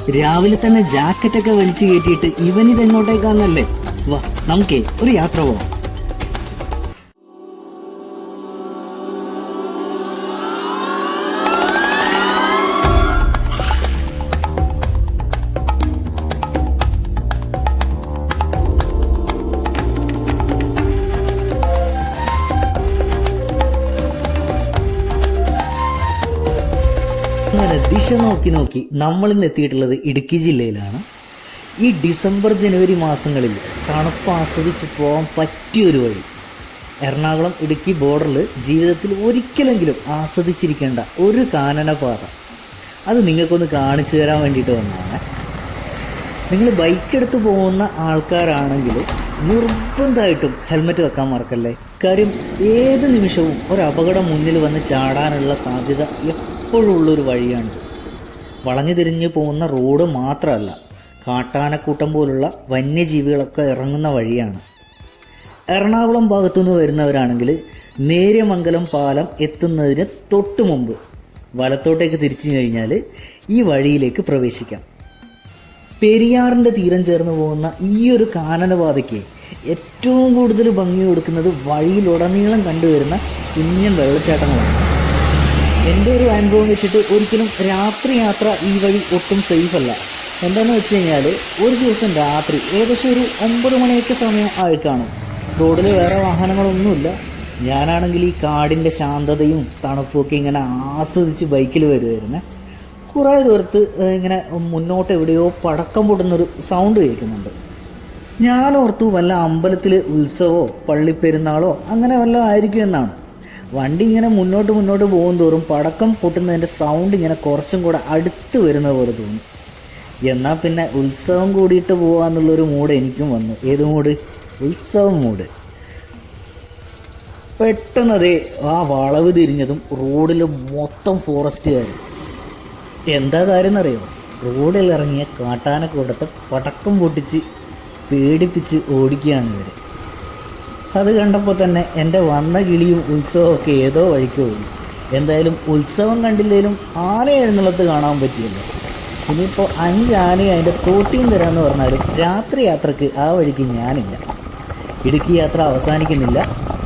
രാവിലെ തന്നെ ജാക്കറ്റൊക്കെ വലിച്ചു കയറ്റിയിട്ട് ഇവനിതെങ്ങോട്ടേക്കാന്നല്ലേ? വാ, നമുക്കേ ഒരു യാത്ര പോവാം. ദിശ നോക്കി നോക്കി നമ്മൾ ഇന്ന് എത്തിയിട്ടുള്ളത് ഇടുക്കി ജില്ലയിലാണ്. ഈ ഡിസംബർ ജനുവരി മാസങ്ങളിൽ തണുപ്പ് ആസ്വദിച്ച് പോകാൻ പറ്റിയൊരു വഴി. എറണാകുളം ഇടുക്കി ബോർഡറിൽ ജീവിതത്തിൽ ഒരിക്കലെങ്കിലും ആസ്വദിച്ചിരിക്കേണ്ട ഒരു കാനനപാത. അത് നിങ്ങൾക്കൊന്ന് കാണിച്ചു തരാൻ വേണ്ടിയിട്ട് വന്നതാണ്. നിങ്ങൾ ബൈക്കെടുത്ത് പോകുന്ന ആൾക്കാരാണെങ്കിൽ നിർബന്ധമായിട്ടും ഹെൽമെറ്റ് വെക്കാൻ മറക്കല്ലേ. കാര്യം ഏത് നിമിഷവും ഒരു അപകടം മുന്നിൽ വന്ന് ചാടാനുള്ള സാധ്യത എപ്പോഴും ഉള്ളൊരു വഴിയാണ്. വളഞ്ഞു തിരിഞ്ഞ് പോകുന്ന റോഡ് മാത്രമല്ല, കാട്ടാനക്കൂട്ടം പോലുള്ള വന്യജീവികളൊക്കെ ഇറങ്ങുന്ന വഴിയാണ്. എറണാകുളം ഭാഗത്തുനിന്ന് വരുന്നവരാണെങ്കിൽ നേര്യമംഗലം പാലം എത്തുന്നതിന് തൊട്ട് മുമ്പ് വലത്തോട്ടേക്ക് തിരിച്ചു കഴിഞ്ഞാൽ ഈ വഴിയിലേക്ക് പ്രവേശിക്കാം. പെരിയാറിൻ്റെ തീരം ചേർന്ന് പോകുന്ന ഈ ഒരു കാനനപാതയ്ക്ക് ഏറ്റവും കൂടുതൽ ഭംഗി കൊടുക്കുന്നത് വഴിയിലുടനീളം കണ്ടുവരുന്ന കുഞ്ഞൻ വെള്ളച്ചാട്ടങ്ങളാണ്. എൻ്റെ ഒരു അനുഭവം വെച്ചിട്ട് ഒരിക്കലും രാത്രി യാത്ര ഈ വഴി ഒട്ടും സേഫ് അല്ല. എന്താണെന്ന് വെച്ച് കഴിഞ്ഞാൽ ഒരു ദിവസം രാത്രി ഏകദേശം ഒരു 9 മണിയൊക്കെ സമയം ആയി കാണും. റോഡിൽ വേറെ വാഹനങ്ങളൊന്നുമില്ല. ഞാനാണെങ്കിൽ ഈ കാടിൻ്റെ ശാന്തതയും തണുപ്പൊക്കെ ഇങ്ങനെ ആസ്വദിച്ച് ബൈക്കിൽ വരുമായിരുന്നേ. കുറേ ദൂരത്ത് ഇങ്ങനെ മുന്നോട്ട് എവിടെയോ പടക്കം പൊടുന്നൊരു സൗണ്ട് കേൾക്കുന്നുണ്ട്. ഞാൻ ഓർത്തു വല്ല അമ്പലത്തിൽ ഉത്സവമോ പള്ളിപ്പെരുന്നാളോ അങ്ങനെ വല്ലതും ആയിരിക്കും എന്നാണ്. വണ്ടി ഇങ്ങനെ മുന്നോട്ട് പോകും തോറും പടക്കം പൊട്ടുന്നതിൻ്റെ സൗണ്ട് ഇങ്ങനെ കുറച്ചും കൂടെ അടുത്ത് വരുന്ന പോലെ തോന്നി. എന്നാൽ പിന്നെ ഉത്സവം കൂടിയിട്ട് പോകാമെന്നുള്ളൊരു മൂഡ് എനിക്കും വന്നു. ഏത് മൂഡ്? ഉത്സവം മൂഡ്. പെട്ടെന്നതേ ആ വളവ് തിരിഞ്ഞതും റോഡിൽ മൊത്തം ഫോറസ്റ്റുകാർ. എന്താ കാര്യം എന്നറിയോ? റോഡിൽ ഇറങ്ങിയ കാട്ടാനക്കൂട്ടത്തെ പടക്കം പൊട്ടിച്ച് പേടിപ്പിച്ച് ഓടിക്കുകയാണ് ഇവർ. അത് കണ്ടപ്പോൾ തന്നെ എൻ്റെ വന്ന കിളിയും ഉത്സവമൊക്കെ ഏതോ വഴിക്ക് പോയി. എന്തായാലും ഉത്സവം കണ്ടില്ലെങ്കിലും ആന എഴുന്നള്ളത്ത് കാണാൻ പറ്റിയല്ലോ. ഇനിയിപ്പോൾ 5 ആനയും അതിൻ്റെ തോട്ടിയും തരാമെന്ന് പറഞ്ഞാലും രാത്രി യാത്രക്ക് ആ വഴിക്ക് ഞാനില്ല. ഇടുക്കി യാത്ര അവസാനിക്കുന്നില്ല.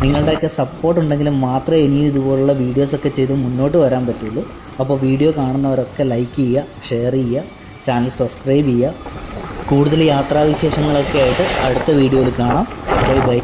നിങ്ങളുടെയൊക്കെ സപ്പോർട്ട് ഉണ്ടെങ്കിലും മാത്രമേ ഇനിയും ഇതുപോലുള്ള വീഡിയോസൊക്കെ ചെയ്ത് മുന്നോട്ട് വരാൻ പറ്റുള്ളൂ. അപ്പോൾ വീഡിയോ കാണുന്നവരൊക്കെ ലൈക്ക് ചെയ്യുക, ഷെയർ ചെയ്യുക, ചാനൽ സബ്സ്ക്രൈബ് ചെയ്യുക. കൂടുതൽ യാത്രാവിശേഷങ്ങളൊക്കെ ആയിട്ട് അടുത്ത വീഡിയോയിൽ കാണാം. Bye bye.